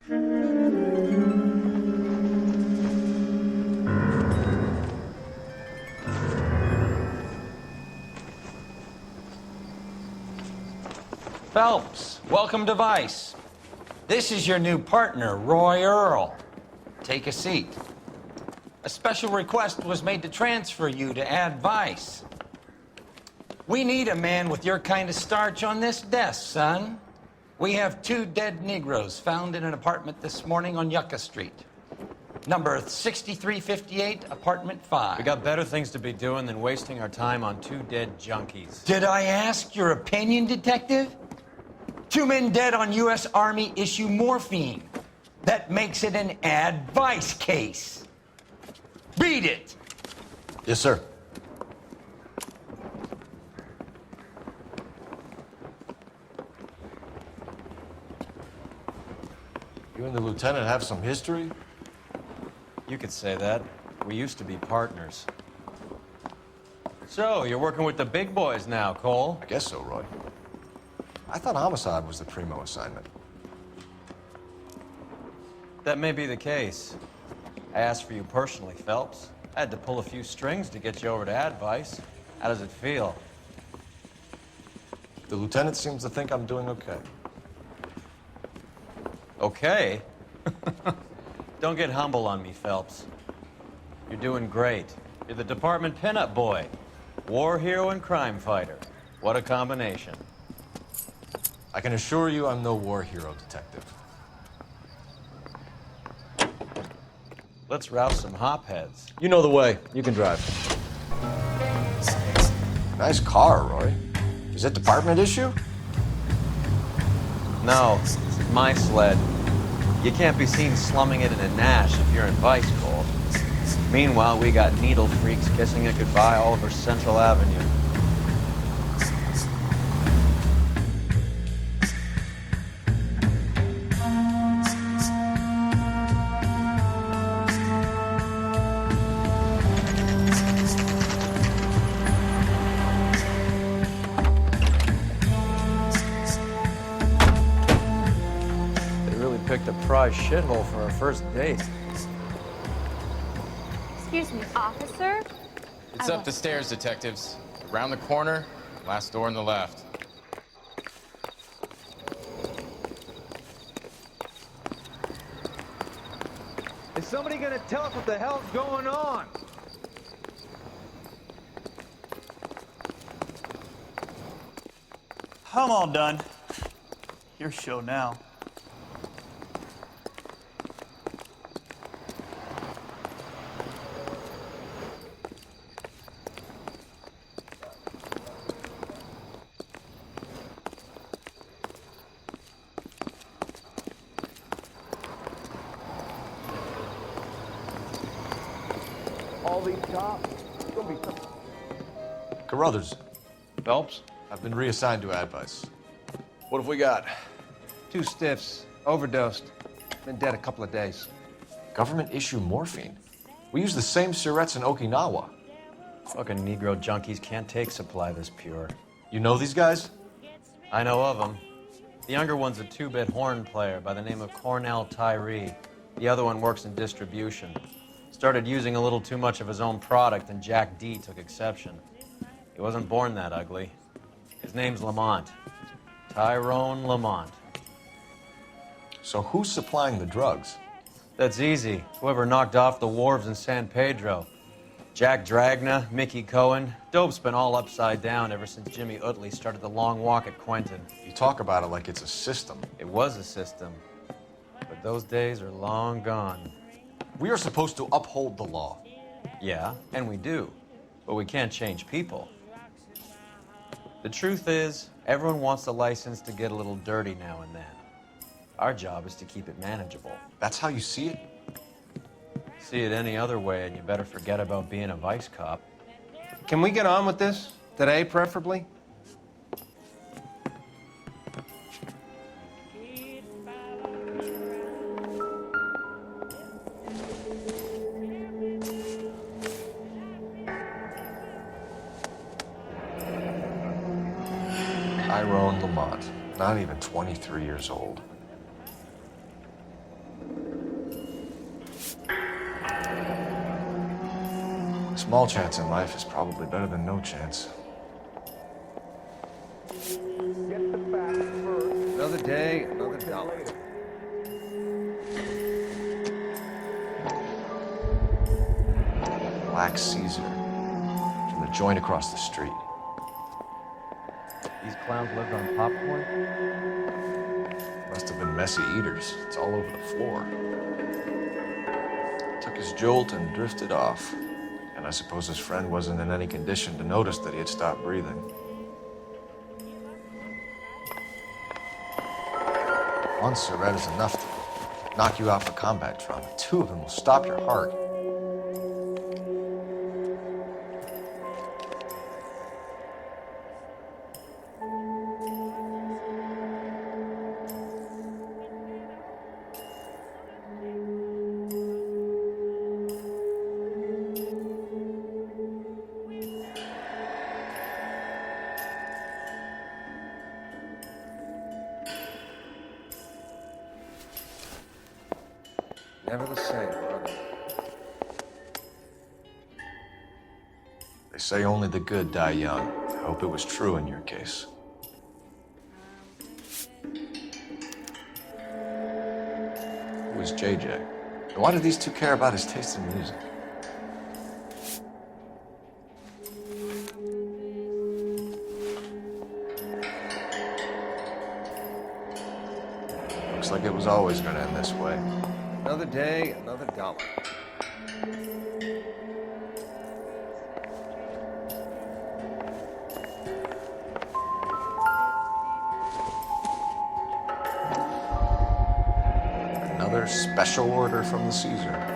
Phelps, welcome to Vice. This is your new partner, Roy Earl. Take a seat. A special request was made to transfer you to Ad Vice. We need a man with your kind of starch on this desk, son. We have 2 dead Negroes found in an apartment this morning on Yucca Street. Number 6358, apartment 5. We got better things to be doing than wasting our time on 2 dead junkies. Did I ask your opinion, detective? 2 men dead on U.S. Army issue morphine. That makes it an Ad Vice case. Beat it! Yes, sir. You and the lieutenant have some history? You could say that. We used to be partners. So, you're working with the big boys now, Cole? I guess so, Roy. I thought homicide was the primo assignment. That may be the case. I asked for you personally, Phelps. I had to pull a few strings to get you over to Ad Vice. How does it feel? The lieutenant seems to think I'm doing okay. Okay? Don't get humble on me, Phelps. You're doing great. You're the department pinup boy. War hero and crime fighter. What a combination. I can assure you I'm no war hero, detective. Let's rouse some hopheads. You know the way. You can drive. Nice car, Roy. Is it department issue? No, it's my sled. You can't be seen slumming it in a Nash if you're in Vice, Cole. Meanwhile, we got needle freaks kissing it goodbye all over Central Avenue. Picked a prize shithole for our first date. Excuse me, officer? It's up the stairs, detectives. Around the corner, last door on the left. Is somebody gonna tell us what the hell's going on? I'm all done. Your show now. All these cops. It's gonna be some... Carruthers, Phelps? I've been reassigned to Ad Vice. What have we got? 2 stiffs, overdosed, been dead a couple of days. Government issue morphine. We use the same syrettes in Okinawa. Fucking Negro junkies can't take supply this pure. You know these guys? I know of them. The younger one's a 2-bit horn player by the name of Cornell Tyree. The other one works in distribution. Started using a little too much of his own product, and Jack D took exception. He wasn't born that ugly. His name's Lamont. Tyrone Lamont. So who's supplying the drugs? That's easy. Whoever knocked off the wharves in San Pedro. Jack Dragna, Mickey Cohen. Dope's been all upside down ever since Jimmy Utley started the long walk at Quentin. You talk about it like it's a system. It was a system, but those days are long gone. We are supposed to uphold the law. Yeah, and we do, but we can't change people. The truth is, everyone wants the license to get a little dirty now and then. Our job is to keep it manageable. That's how you see it? See it any other way, and you better forget about being a vice cop. Can we get on with this? Today, preferably? Tyrone Lamont, not even 23 years old. Small chance in life is probably better than no chance. Get the facts first. Another day, another dollar. Black Caesar. From the joint across the street. These clowns lived on popcorn? Must have been messy eaters. It's all over the floor. Took his jolt and drifted off. And I suppose his friend wasn't in any condition to notice that he had stopped breathing. One cigarette is enough to knock you out for combat trauma. Two of them will stop your heart. Never the same, brother. They say only the good die young. I hope it was true in your case. Who is JJ? And why do these two care about his taste in music? Looks like it was always going to end this way. Another day, another dollar. Another special order from the Caesar.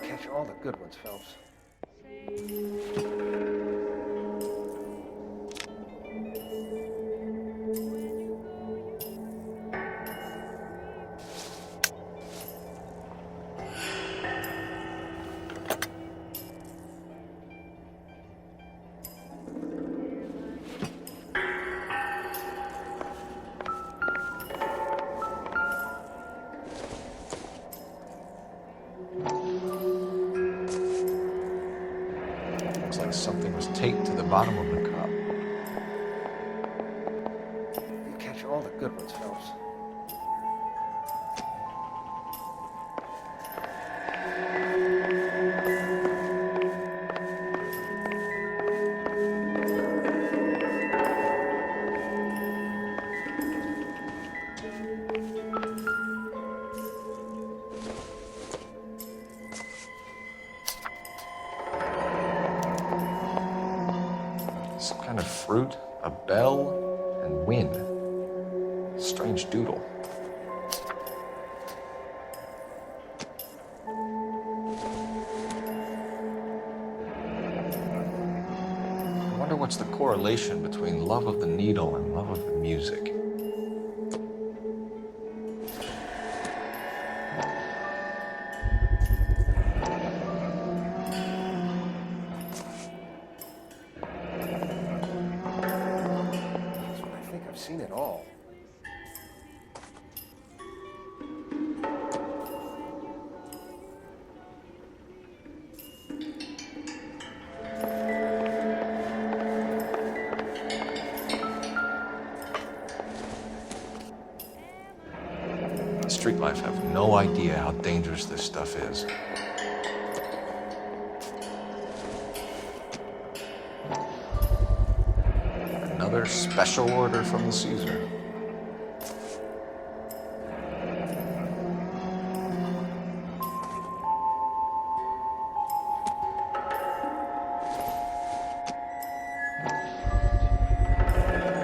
Catch all the good ones, Phelps. Looks like something was taped to the bottom of the cup. You catch all the good ones, Phelps. Some kind of fruit, a bell, and wind. Strange doodle. I wonder what's the correlation between love of the needle and love of the music. I think I've seen it all. Street life have no idea how dangerous this stuff is. Another special order from the Caesar.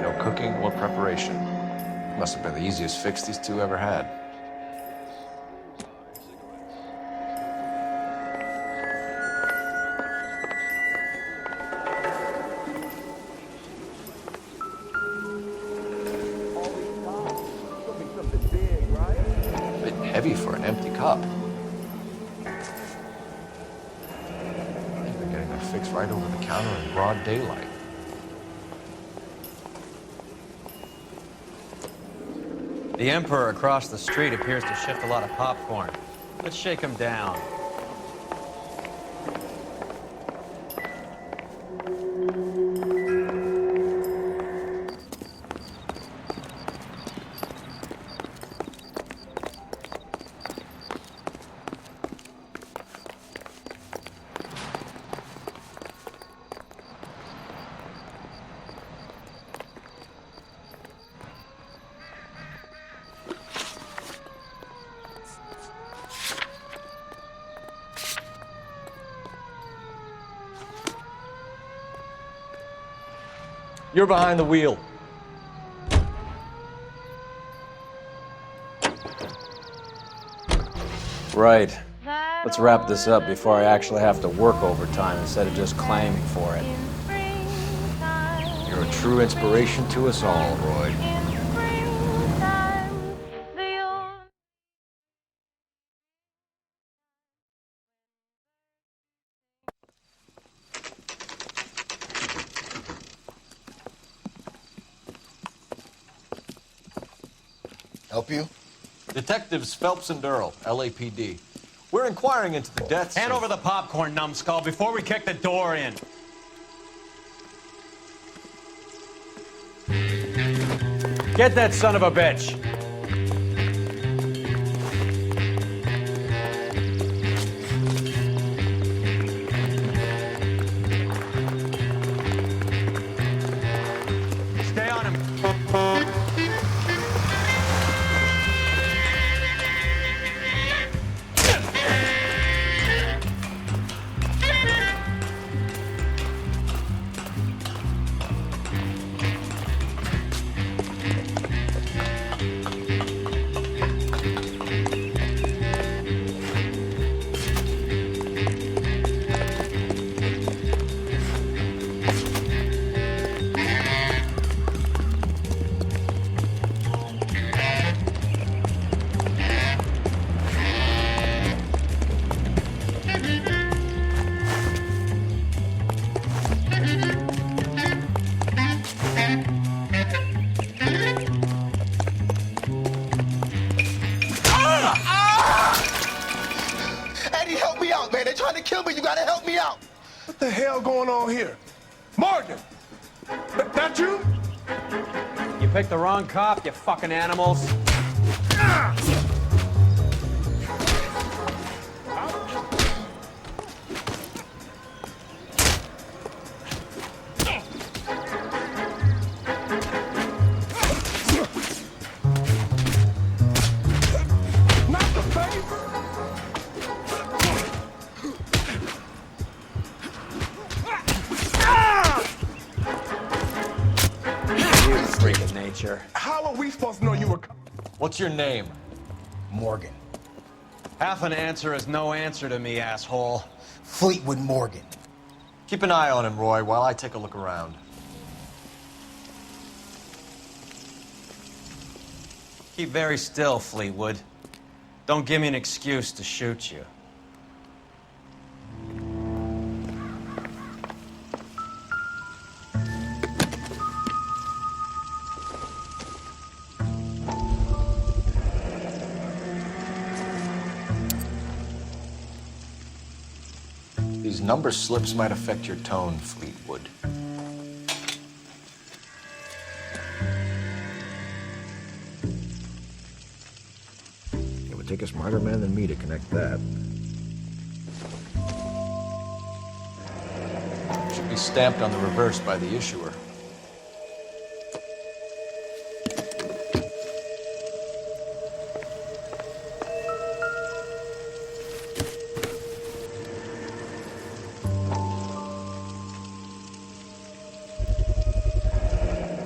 No cooking or preparation. Must have been the easiest fix these two ever had. Bit heavy for an empty cup. I think they're getting their fix right over the counter in broad daylight. The Emperor across the street appears to shift a lot of popcorn. Let's shake him down. You're behind the wheel. Right. Let's wrap this up before I actually have to work overtime instead of just claiming for it. You're a true inspiration to us all, Roy. Help you? Detectives Phelps and Durrell, LAPD. We're inquiring into the deaths. Hand over the popcorn, numbskull, before we kick the door in. Get that son of a bitch! Stay on him. Eddie, help me out, man. They're trying to kill me. You gotta help me out. What the hell going on here? Morgan! That you? You picked the wrong cop, you fucking animals. Not the face! You freak of nature. How are we supposed to know you were... What's your name? Morgan. Half an answer is no answer to me, asshole. Fleetwood Morgan. Keep an eye on him, Roy, while I take a look around. Keep very still, Fleetwood. Don't give me an excuse to shoot you. These number slips might affect your tone, Fleetwood. It would take a smarter man than me to connect that. Should be stamped on the reverse by the issuer.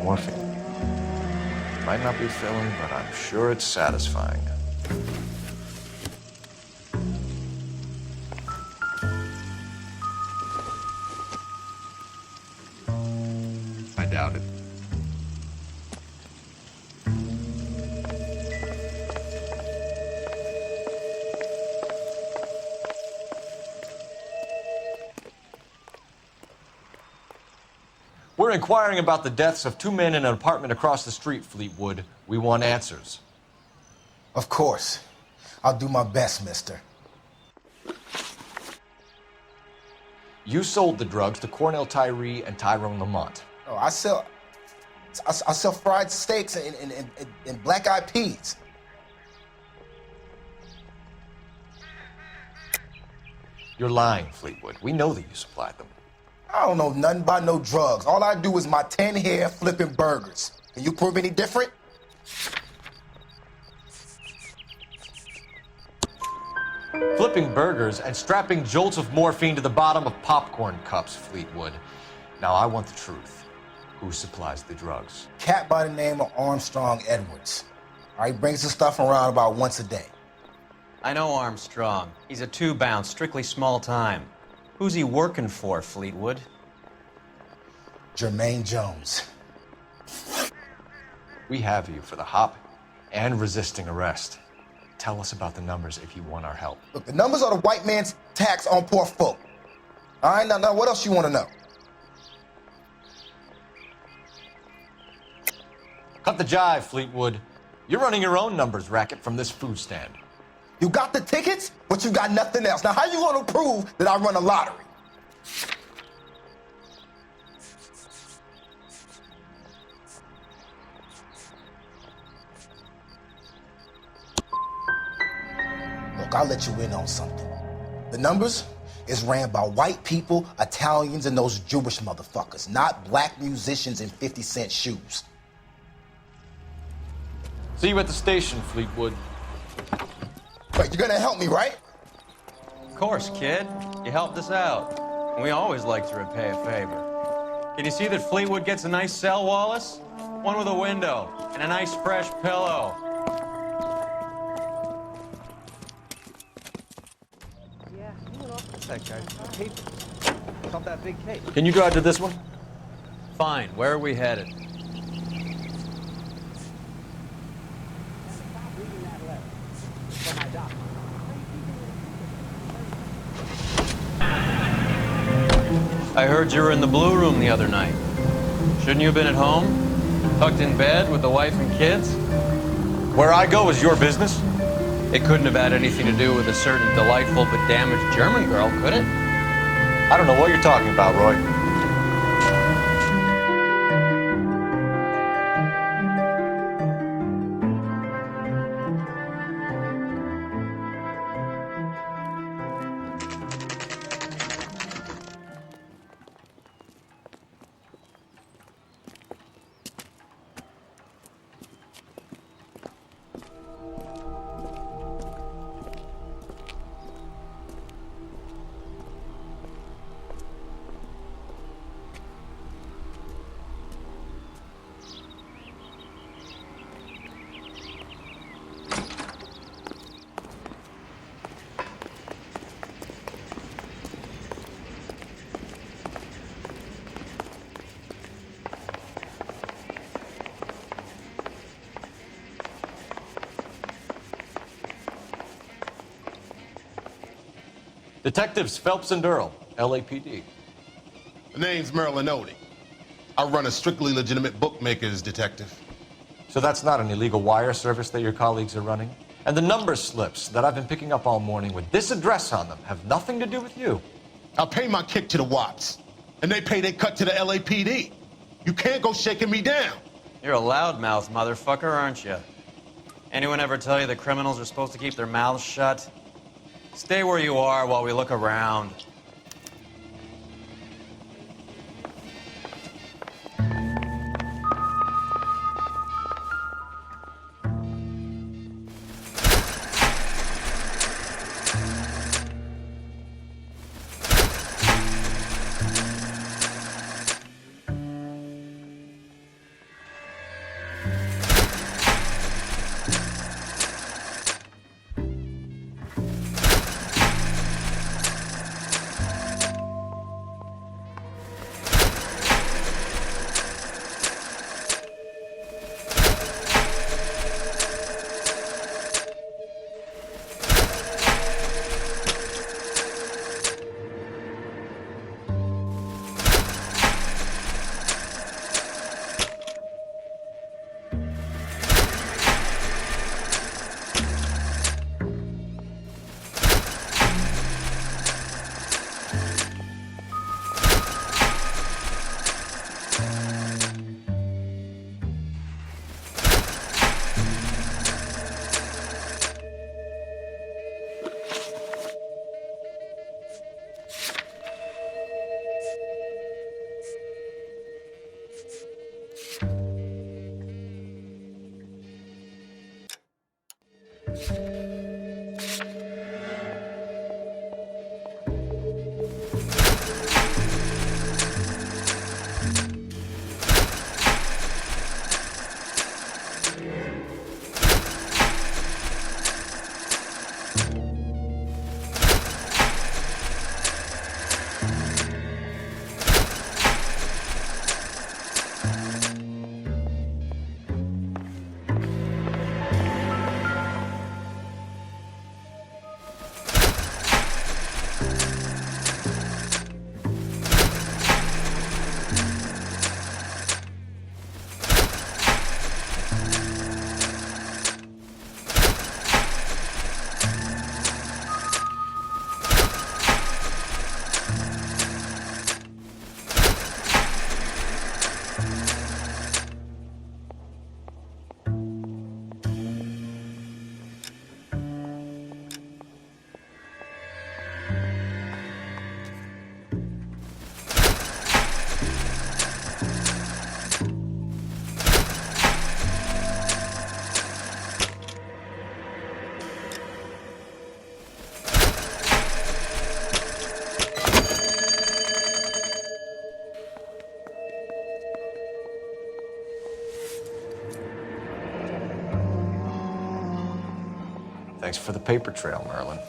Morphine. Might not be filling, but I'm sure it's satisfying. I doubt it. We're inquiring about the deaths of two men in an apartment across the street, Fleetwood. We want answers. Of course. I'll do my best, mister. You sold the drugs to Cornell Tyree and Tyrone Lamont. Oh, I sell fried steaks and black-eyed peas. You're lying, Fleetwood. We know that you supplied them. I don't know nothing about no drugs. All I do is my 10 hair flipping burgers. Can you prove any different? Flipping burgers and strapping jolts of morphine to the bottom of popcorn cups, Fleetwood. Now, I want the truth. Who supplies the drugs? Cat by the name of Armstrong Edwards. All right, brings the stuff around about once a day. I know Armstrong. He's a two-bounce, strictly small time. Who's he working for, Fleetwood? Jermaine Jones. We have you for the hop and resisting arrest. Tell us about the numbers if you want our help. Look, the numbers are the white man's tax on poor folk. All right, now what else you want to know? Cut the jive, Fleetwood. You're running your own numbers racket from this food stand. You got the tickets, but you got nothing else. Now, how you going to prove that I run a lottery? Look, I'll let you in on something. The numbers is ran by white people, Italians, and those Jewish motherfuckers, not black musicians in 50-cent shoes. See you at the station, Fleetwood. Wait, you're gonna help me, right? Of course, kid. You helped us out. And we always like to repay a favor. Can you see that Fleetwood gets a nice cell, Wallace? One with a window and a nice fresh pillow. What's that guy? Papers. It's off that big case. Can you drive to this one? Fine. Where are we headed? I heard you were in the Blue Room the other night. Shouldn't you have been at home? Tucked in bed with the wife and kids? Where I go is your business? It couldn't have had anything to do with a certain delightful but damaged German girl, could it? I don't know what you're talking about, Roy. Detectives Phelps and Earl, LAPD. The name's Merlin Odie. I run a strictly legitimate bookmaker's detective. So that's not an illegal wire service that your colleagues are running? And the number slips that I've been picking up all morning with this address on them have nothing to do with you? I pay my kick to the Wops, and they pay their cut to the LAPD. You can't go shaking me down. You're a loudmouth motherfucker, aren't you? Anyone ever tell you that criminals are supposed to keep their mouths shut? Stay where you are while we look around. Thanks for the paper trail, Merlin.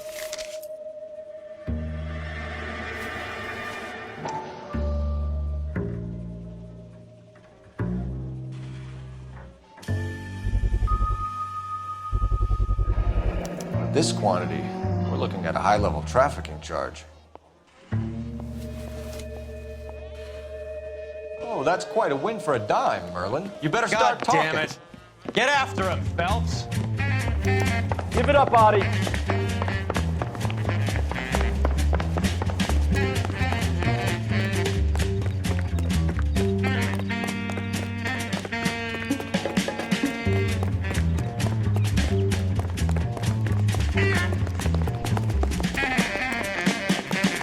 With this quantity, we're looking at a high-level trafficking charge. Oh, that's quite a win for a dime, Merlin. You better start talking. God damn it. Get after him, Phelps. Give it up, Audie.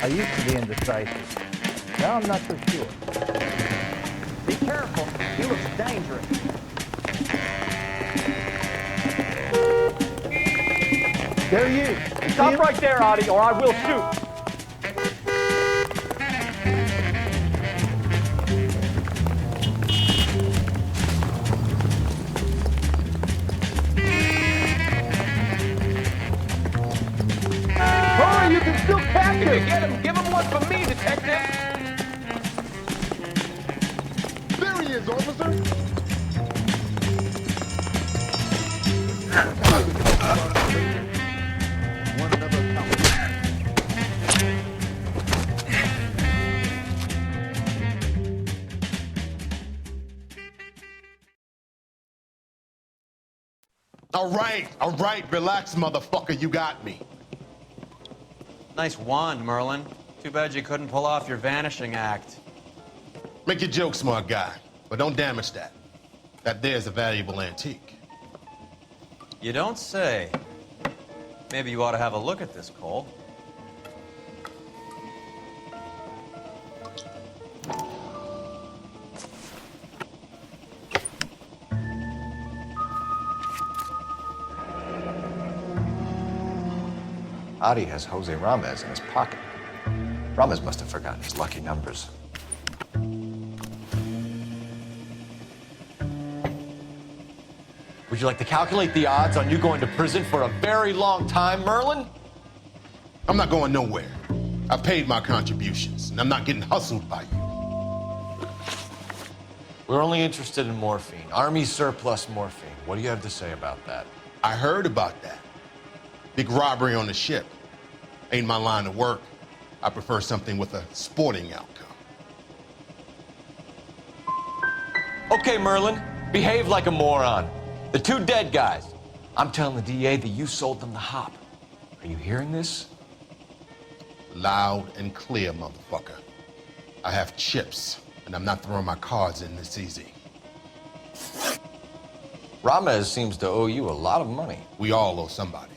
I used to be indecisive. Now I'm not so sure. Be careful. He looks dangerous. There he is. Stop right there, Audie, or I will shoot. Hurry, you can still catch him. If you get him, give him one for me, detective. There he is, officer. All right, relax, motherfucker, you got me. Nice wand, Merlin. Too bad you couldn't pull off your vanishing act. Make your joke, smart guy, but don't damage that. That there's a valuable antique. You don't say. Maybe you ought to have a look at this, Cole. Adi has Jose Ramez in his pocket. Ramez must have forgotten his lucky numbers. Would you like to calculate the odds on you going to prison for a very long time, Merlin? I'm not going nowhere. I've paid my contributions, and I'm not getting hustled by you. We're only interested in morphine. Army surplus morphine. What do you have to say about that? I heard about that. Big robbery on the ship. Ain't my line of work. I prefer something with a sporting outcome. Okay, Merlin, behave like a moron. The two dead guys. I'm telling the DA that you sold them the hop. Are you hearing this? Loud and clear, motherfucker. I have chips, and I'm not throwing my cards in this easy. Ramez seems to owe you a lot of money. We all owe somebody.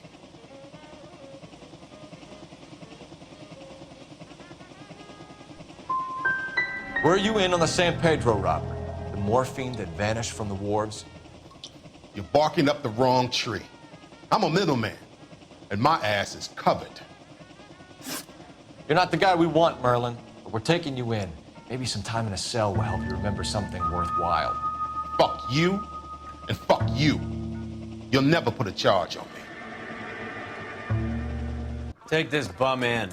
Were you in on the San Pedro robbery? The morphine that vanished from the wharves? You're barking up the wrong tree. I'm a middleman, and my ass is covered. You're not the guy we want, Merlin, but we're taking you in. Maybe some time in a cell will help you remember something worthwhile. Fuck you, and fuck you. You'll never put a charge on me. Take this bum in.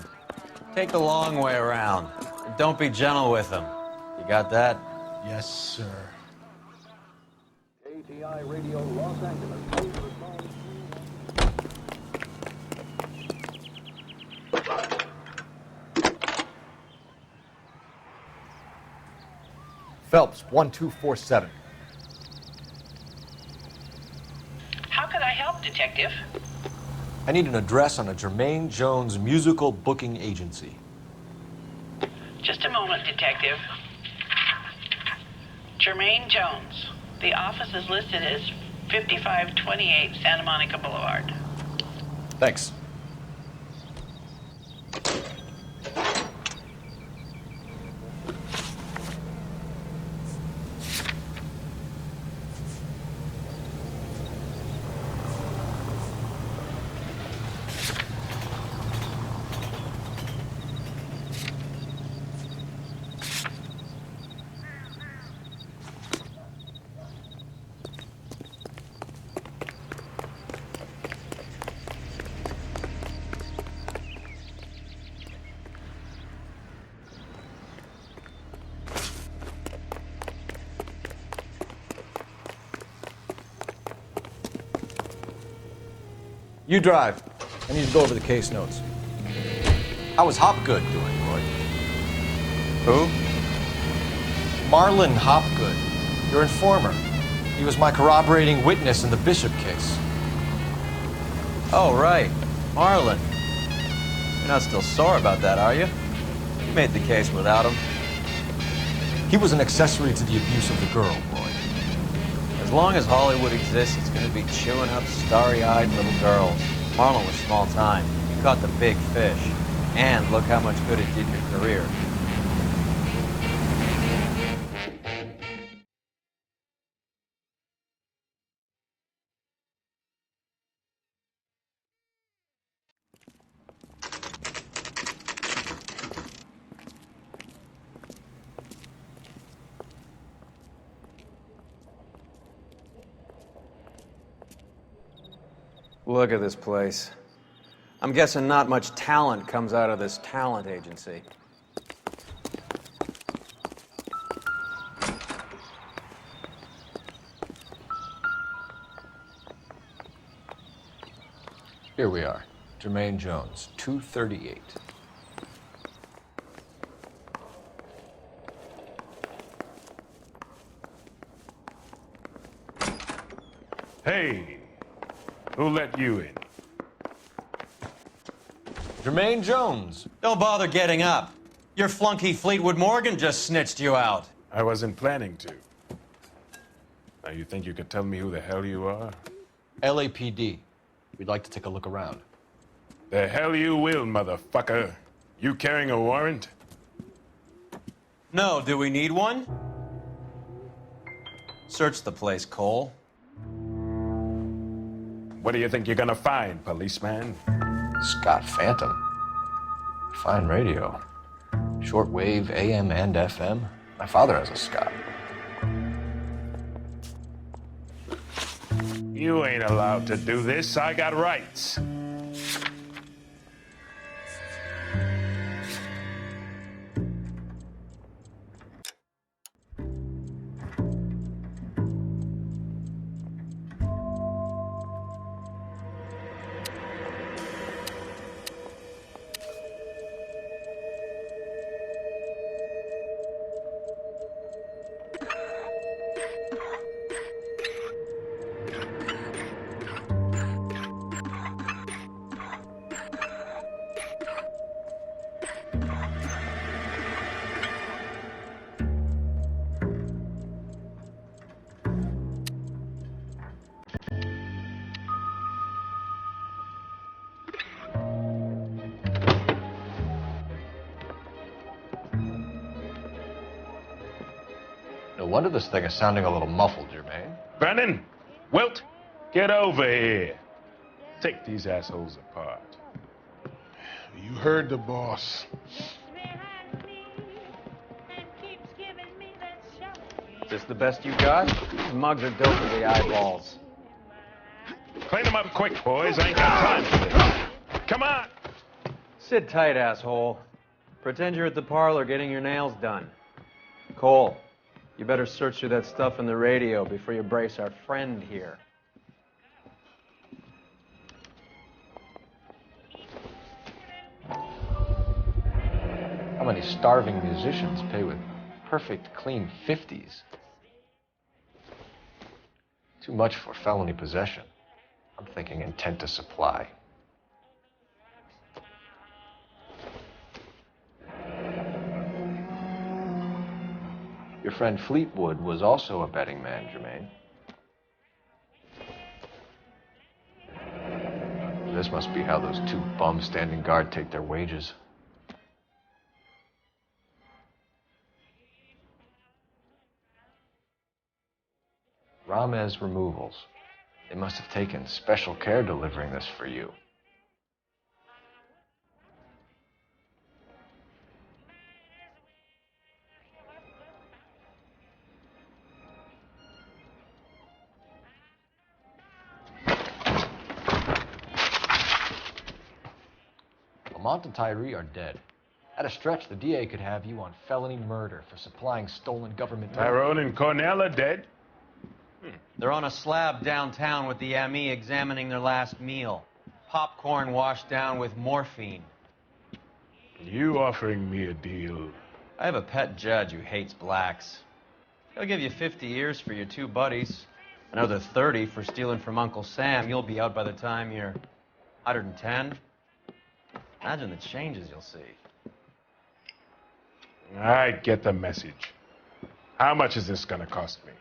Take the long way around. And don't be gentle with him. You got that? Yes, sir. ATI Radio Los Angeles. Phelps, 1247. How could I help, Detective? I need an address on a Jermaine Jones musical booking agency. Just a moment, Detective. Jermaine Jones. The office is listed as 5528 Santa Monica Boulevard. Thanks. You drive. I need to go over the case notes. How was Hopgood doing, Roy? Who? Marlon Hopgood, your informer. He was my corroborating witness in the Bishop case. Oh, right. Marlon. You're not still sore about that, are you? You made the case without him. He was an accessory to the abuse of the girl, Roy. As long as Hollywood exists, it's going to be chewing up starry-eyed little girls. Marlon was small time. You caught the big fish. And look how much good it did your career. Look at this place. I'm guessing not much talent comes out of this talent agency. Here we are. Jermaine Jones, 238. Hey, who let you in? Jermaine Jones. Don't bother getting up. Your flunky Fleetwood Morgan just snitched you out. I wasn't planning to. Now you think you could tell me who the hell you are? LAPD. We'd like to take a look around. The hell you will, motherfucker. You carrying a warrant? No, do we need one? Search the place, Cole. What do you think you're gonna find, policeman? Scott Phantom. Fine radio. Shortwave, AM and FM. My father has a Scott. You ain't allowed to do this. I got rights. No wonder this thing is sounding a little muffled, Jermaine. Brennan, Wilt, get over here. Take these assholes apart. You heard the boss. Is this the best you got? These mugs are dope to the eyeballs. Clean them up quick, boys. I ain't got time for this. Come on. Sit tight, asshole. Pretend you're at the parlor getting your nails done. Cole, You better search through that stuff in the radio before you brace our friend here. How many starving musicians pay with perfect, clean 50s? Too much for felony possession. I'm thinking intent to supply. Your friend Fleetwood was also a betting man, Jermaine. This must be how those two bums standing guard take their wages. Ramez Removals. They must have taken special care delivering this for you. Lamont and Tyree are dead. At a stretch, the DA could have you on felony murder for supplying stolen government... Tyrone and Cornell are dead? They're on a slab downtown with the ME examining their last meal. Popcorn washed down with morphine. You offering me a deal? I have a pet judge who hates blacks. He'll give you 50 years for your two buddies. Another 30 for stealing from Uncle Sam. You'll be out by the time you're 110. Imagine the changes you'll see. I get the message. How much is this gonna cost me?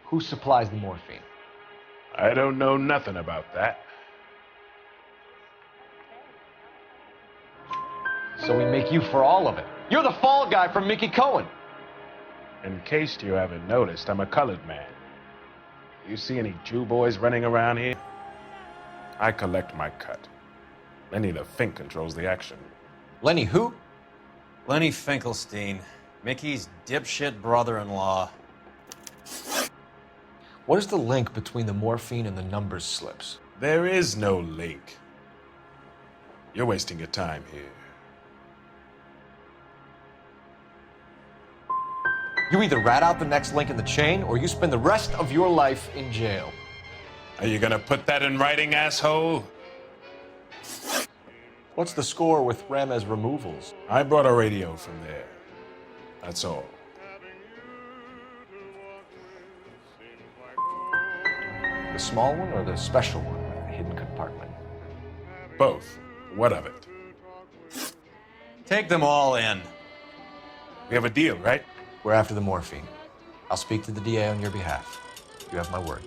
Who supplies the morphine? I don't know nothing about that. So we make you for all of it. You're the fall guy from Mickey Cohen. In case you haven't noticed, I'm a colored man. You see any Jew boys running around here? I collect my cut. Lenny the Fink controls the action. Lenny who? Lenny Finkelstein, Mickey's dipshit brother-in-law. What is the link between the morphine and the numbers slips? There is no link. You're wasting your time here. You either rat out the next link in the chain, or you spend the rest of your life in jail. Are you gonna put that in writing, asshole? What's the score with Ramez Removals? I brought a radio from there. That's all. The small one or the special one with the hidden compartment? Both. What of it? Take them all in. We have a deal, right? We're after the morphine. I'll speak to the DA on your behalf. You have my word.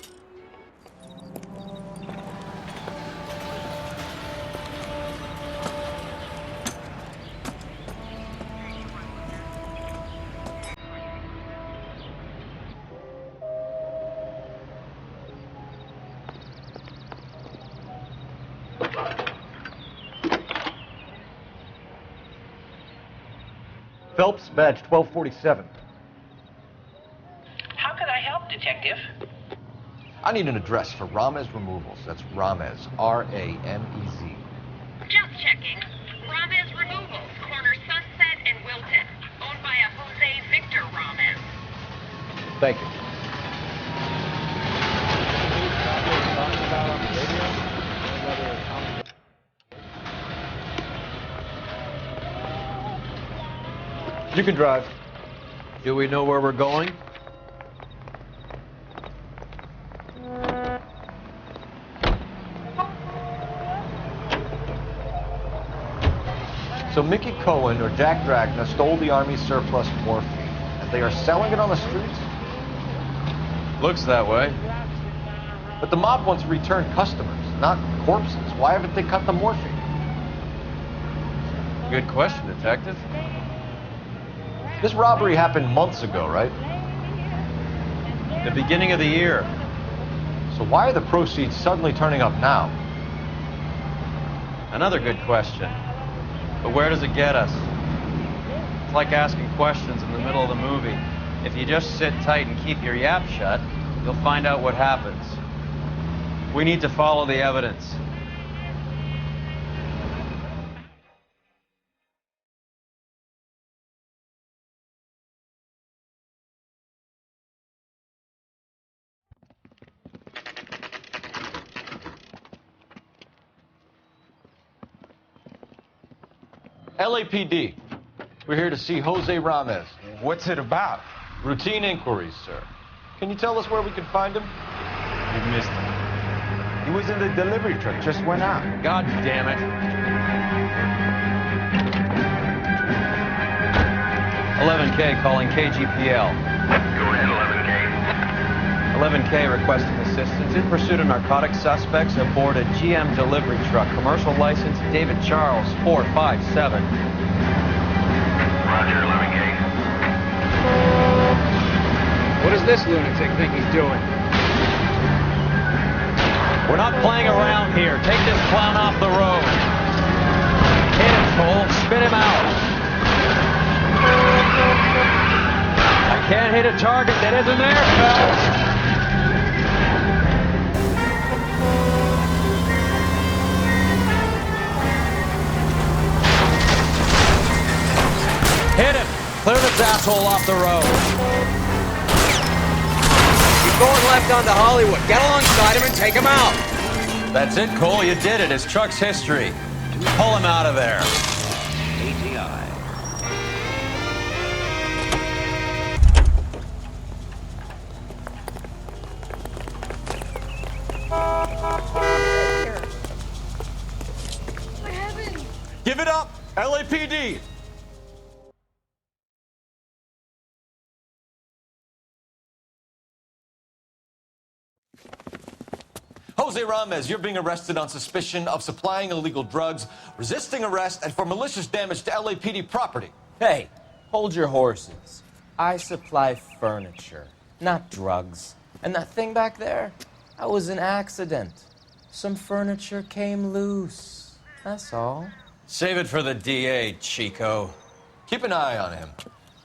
Phelps, badge 1247. How can I help, Detective? I need an address for Ramez Removals. That's Ramez, R-A-M-E-Z. Just checking. Ramez Removals, corner Sunset and Wilton. Owned by a Jose Victor Ramez. Thank you. You can drive. Do we know where we're going? So Mickey Cohen or Jack Dragna stole the Army's surplus morphine, and they are selling it on the streets? Looks that way. But the mob wants return customers, not corpses. Why haven't they cut the morphine? Good question, Detective. This robbery happened months ago, right? The beginning of the year. So why are the proceeds suddenly turning up now? Another good question. But where does it get us? It's like asking questions in the middle of the movie. If you just sit tight and keep your yap shut, you'll find out what happens. We need to follow the evidence. LAPD. We're here to see Jose Ramez. What's it about? Routine inquiries, sir. Can you tell us where we can find him? You missed him. He was in the delivery truck, just went out. God damn it. 11K calling KGPL. Go ahead, 11K. 11K requesting assistance in pursuit of narcotic suspects aboard a GM delivery truck. Commercial license David Charles 457. Roger, 11K. What does this lunatic think he's doing? We're not playing around here. Take this clown off the road. Hit him, Cole. Spin him out. I can't hit a target that isn't there, Phelps. Hit him. Clear this asshole off the road. He's going left onto Hollywood. Get alongside him and take him out. That's it, Cole. You did it. His truck's history. Pull him out of there. ATI. Give it up, LAPD. Jose Ramez, you're being arrested on suspicion of supplying illegal drugs, resisting arrest, and for malicious damage to LAPD property. Hey, hold your horses. I supply furniture, not drugs. And that thing back there, that was an accident. Some furniture came loose. That's all. Save it for the DA, Chico. Keep an eye on him.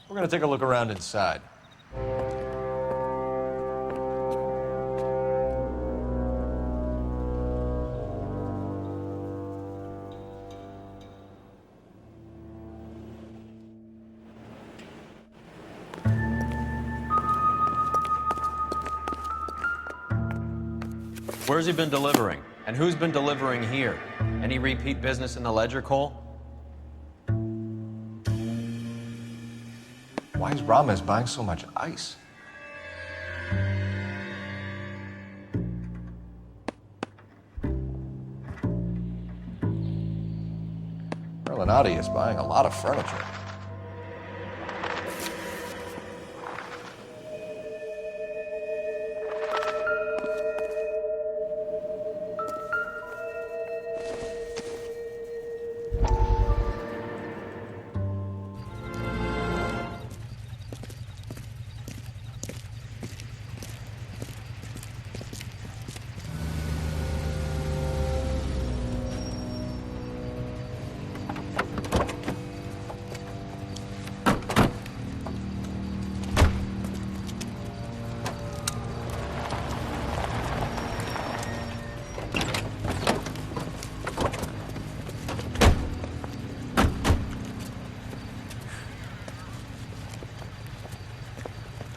We're gonna take a look around inside. Where's he been delivering? And who's been delivering here? Any repeat business in the ledger, Cole? Why is Ramez buying so much ice? Merlinati is buying a lot of furniture.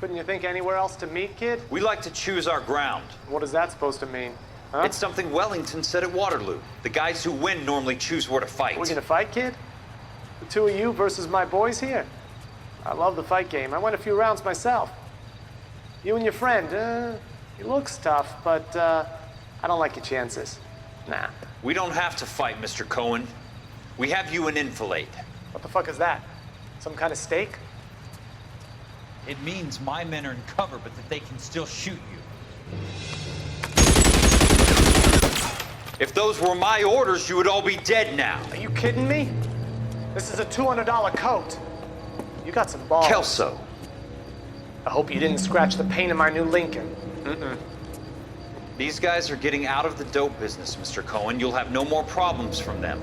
Couldn't you think anywhere else to meet, kid? We like to choose our ground. What does that supposed to mean? Huh? It's something Wellington said at Waterloo. The guys who win normally choose where to fight. We're gonna fight, kid? The two of you versus my boys here? I love the fight game. I went a few rounds myself. You and your friend, he looks tough, but I don't like your chances. Nah. We don't have to fight, Mr. Cohen. We have you an enfilade. What the fuck is that? Some kind of steak? It means my men are in cover, but that they can still shoot you. If those were my orders, you would all be dead now. Are you kidding me? This is a $200 coat. You got some balls. Kelso. I hope you didn't scratch the paint of my new Lincoln. Mm-mm. These guys are getting out of the dope business, Mr. Cohen. You'll have no more problems from them.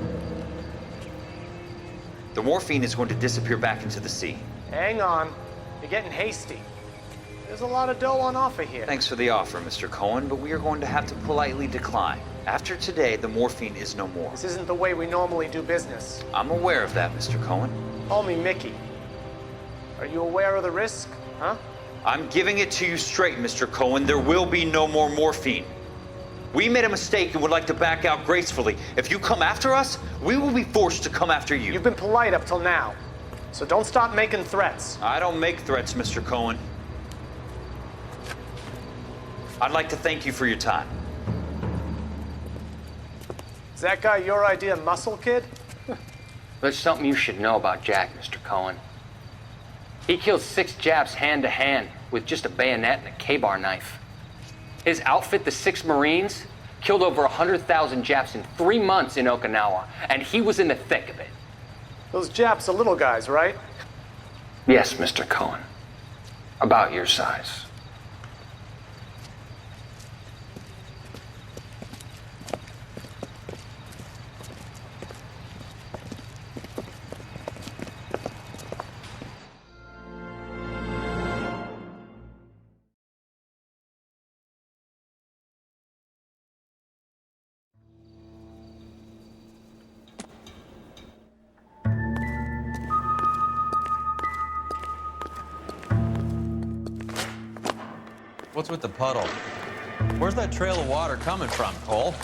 The morphine is going to disappear back into the sea. Hang on. You're getting hasty. There's a lot of dough on offer here. Thanks for the offer, Mr. Cohen, but we are going to have to politely decline. After today, the morphine is no more. This isn't the way we normally do business. I'm aware of that, Mr. Cohen. Call me Mickey. Are you aware of the risk, huh? I'm giving it to you straight, Mr. Cohen. There will be no more morphine. We made a mistake and would like to back out gracefully. If you come after us, we will be forced to come after you. You've been polite up till now, so don't stop making threats. I don't make threats, Mr. Cohen. I'd like to thank you for your time. Is that guy your idea of muscle, kid? There's something you should know about Jack, Mr. Cohen. He killed 6 Japs hand to hand with just a bayonet and a K-bar knife. His outfit, the 6 Marines, killed over 100,000 Japs in 3 months in Okinawa, and he was in the thick of it. Those Japs are little guys, right? Yes, Mr. Cohen. About your size. What's with the puddle? Where's that trail of water coming from, Cole?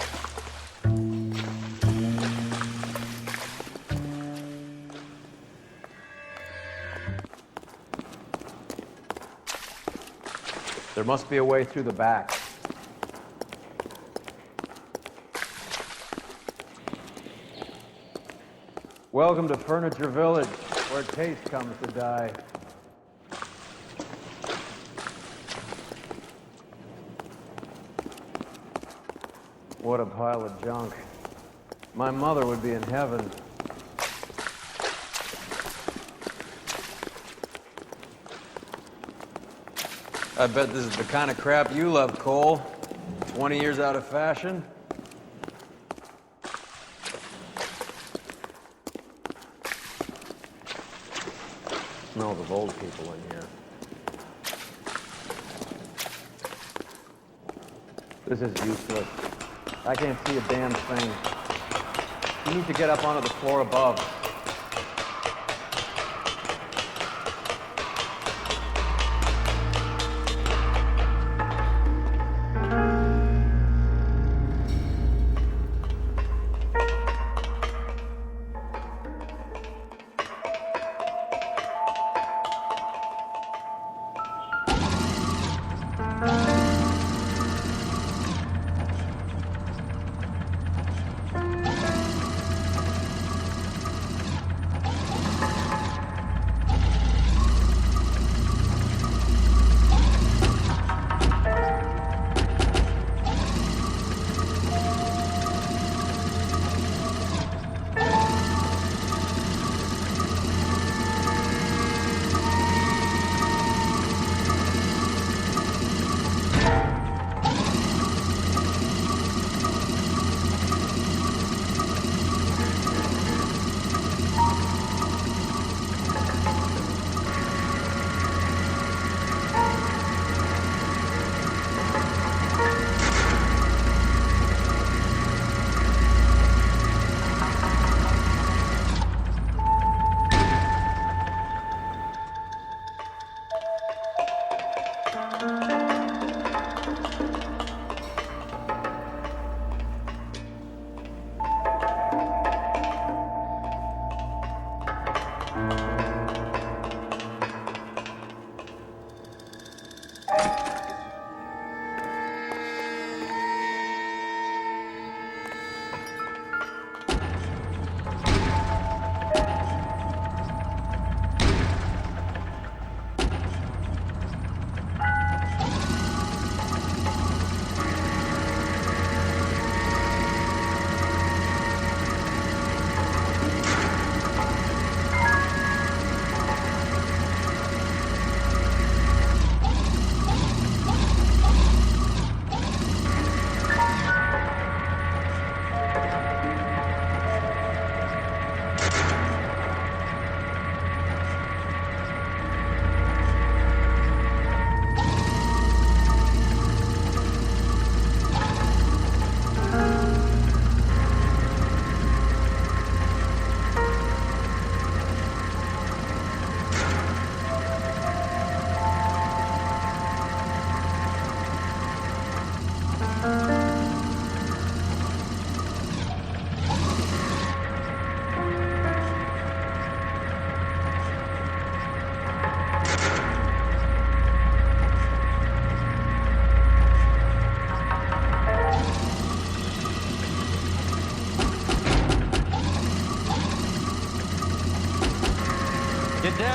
There must be a way through the back. Welcome to Furniture Village, where taste comes to die. What a pile of junk. My mother would be in heaven. I bet this is the kind of crap you love, Cole. 20 years out of fashion. Smells of old people in here. This is useless. I can't see a damn thing. You need to get up onto the floor above.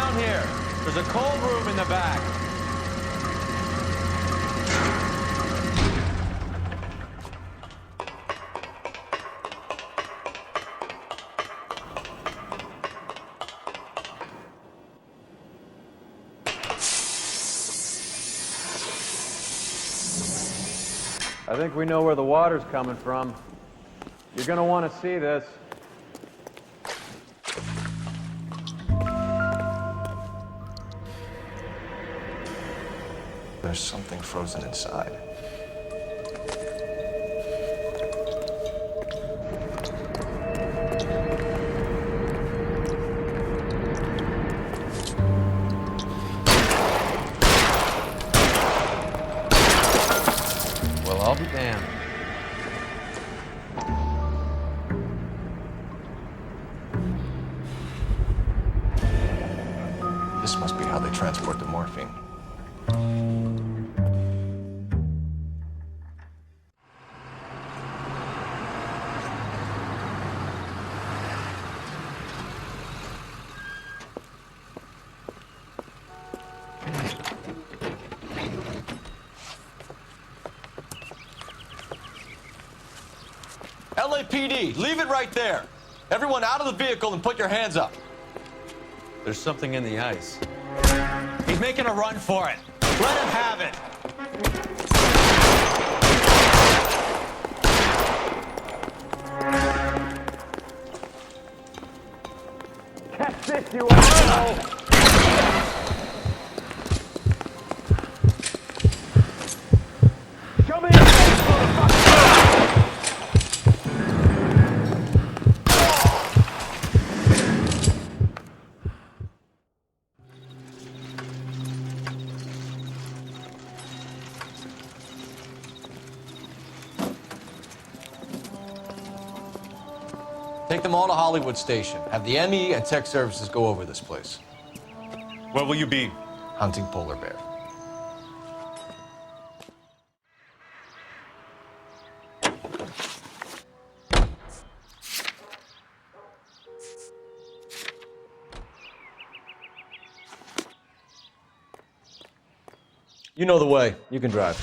down here. There's a cold room in the back. I think we know where the water's coming from. You're gonna want to see this. There's something frozen inside. Well, I'll be damned. This must be how they transport the morphine. LAPD, leave it right there. Everyone out of the vehicle and put your hands up. There's something in the ice. He's making a run for it. Let him have it. Catch this, you asshole! Show me your face, motherfucker! Take them all to Hollywood Station. Have the ME and tech services go over this place. Where will you be? Hunting polar bear. You know the way. You can drive.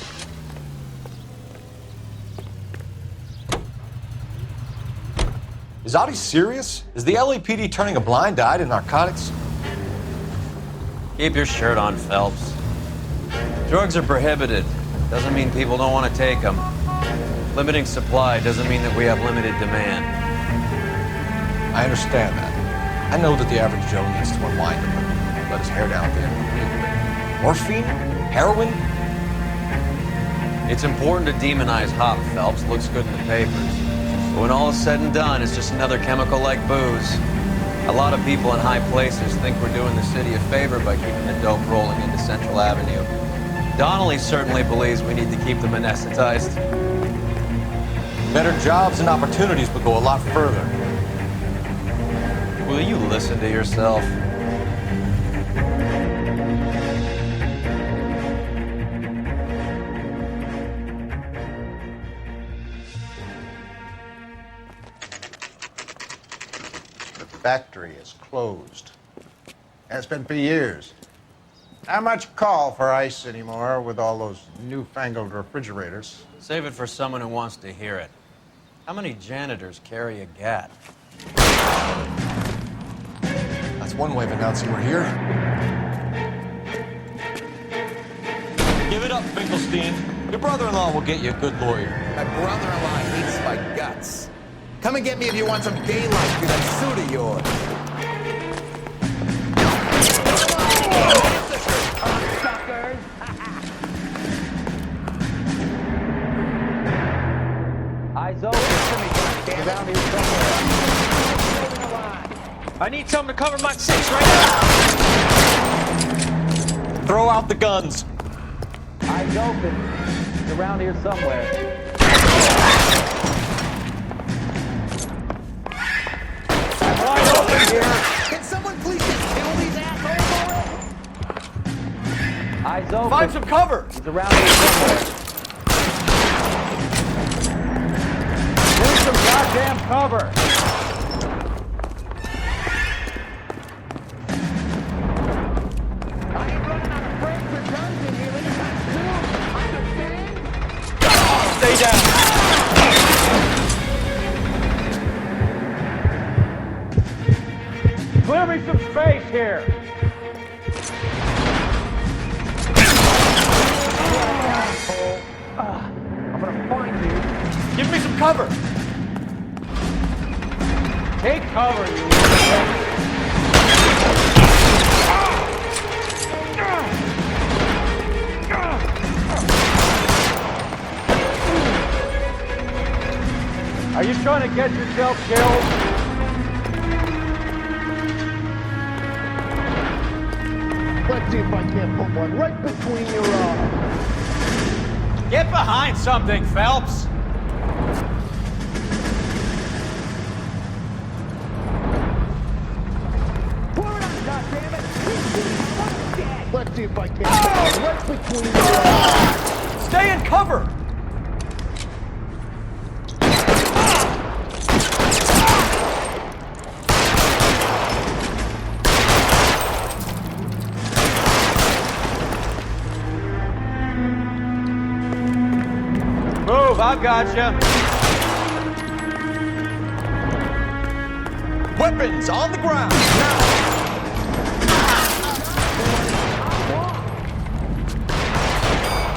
Is Audie serious? Is the LAPD turning a blind eye to narcotics? Keep your shirt on, Phelps. Drugs are prohibited. Doesn't mean people don't want to take them. Limiting supply doesn't mean that we have limited demand. I understand that. I know that the average Joe needs to unwind a little, let his hair down at the end of the week. But morphine? Heroin? It's important to demonize hop, Phelps. Looks good in the papers. But when all is said and done, it's just another chemical like booze. A lot of people in high places think we're doing the city a favor by keeping the dope rolling into Central Avenue. Donnelly certainly believes we need to keep them anesthetized. Better jobs and opportunities would go a lot further. Will you listen to yourself? Factory is closed. And it's been for years. Not much call for ice anymore with all those newfangled refrigerators. Save it for someone who wants to hear it. How many janitors carry a gat? That's one way of announcing we're here. Give it up, Finkelstein. Your brother-in-law will get you a good lawyer. My brother-in-law hates my guts. Come and get me if you want some daylight through that suit of yours. Eyes open. Down here somewhere. I need someone to cover my six right now. Throw out the guns. Eyes open. It's around here somewhere. Can someone please just kill these assholes already? Eyes open. Find some cover. He's around here somewhere. Need some goddamn cover. Enemy down. Clear me some space here. I'm gonna find you. Give me some cover. Take cover, you Are you trying to get yourself killed? Let's see if I can't put one right between your eyes. Get behind something, Phelps. Let's see if I can't put one right between your eyes. Stay in cover. Move, I've got you. Weapons on the ground, now!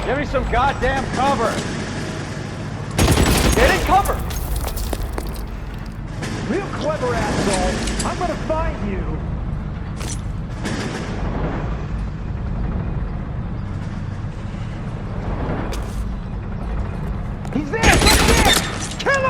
Give me some goddamn cover. Get in cover. Real clever, asshole. I'm gonna find you. He's there! Right there! Kill him!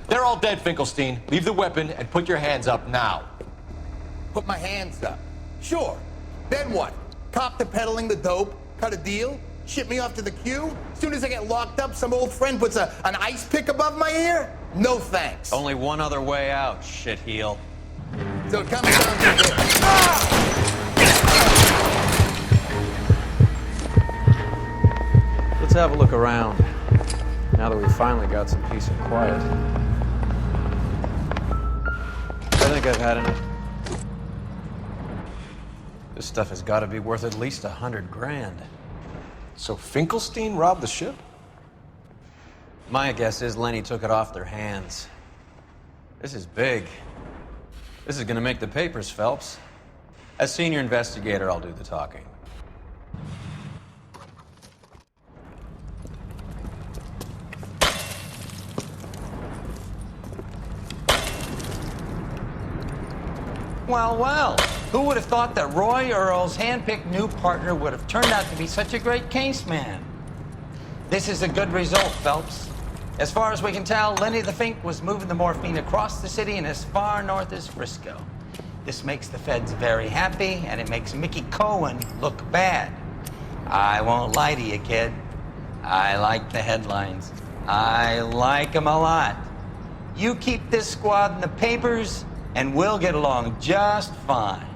They're all dead, Finkelstein. Leave the weapon and put your hands up now. Put my hands up. Sure. Then what? Cop to peddling the dope? Cut a deal? Ship me off to the queue? Soon as I get locked up, some old friend puts an ice pick above my ear? No thanks. Only one other way out, shitheel. So it comes down to this. Let's have a look around. Now that we've finally got some peace and quiet. I think I've had enough. This stuff has got to be worth at least $100 grand. So Finkelstein robbed the ship? My guess is Lenny took it off their hands. This is big. This is gonna make the papers, Phelps. As senior investigator, I'll do the talking. Well, well, who would have thought that Roy Earl's hand-picked new partner would have turned out to be such a great case man? This is a good result, Phelps. As far as we can tell, Lenny the Fink was moving the morphine across the city and as far north as Frisco. This makes the feds very happy, and it makes Mickey Cohen look bad. I won't lie to you, kid. I like the headlines. I like them a lot. You keep this squad in the papers, and we'll get along just fine.